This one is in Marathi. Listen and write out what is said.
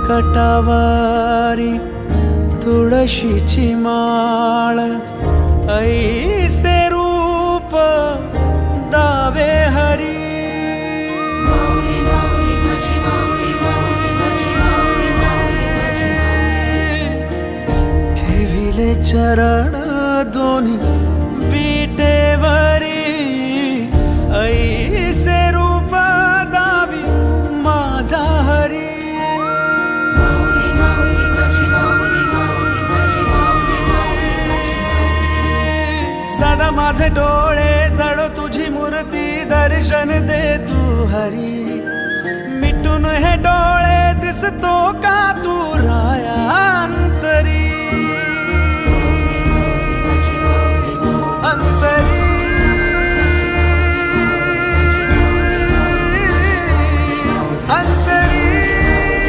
कटावारी तुळशीची माळ, ऐसे रूप दावे हरी. ठेविले चरण दोन्ही विटेवरी, ऐसे रूप दावी माझा हरी. सदा माझे डोळे जडो तुझी मूर्ती, दर्शन दे तू हरी. मिटून हे डोळे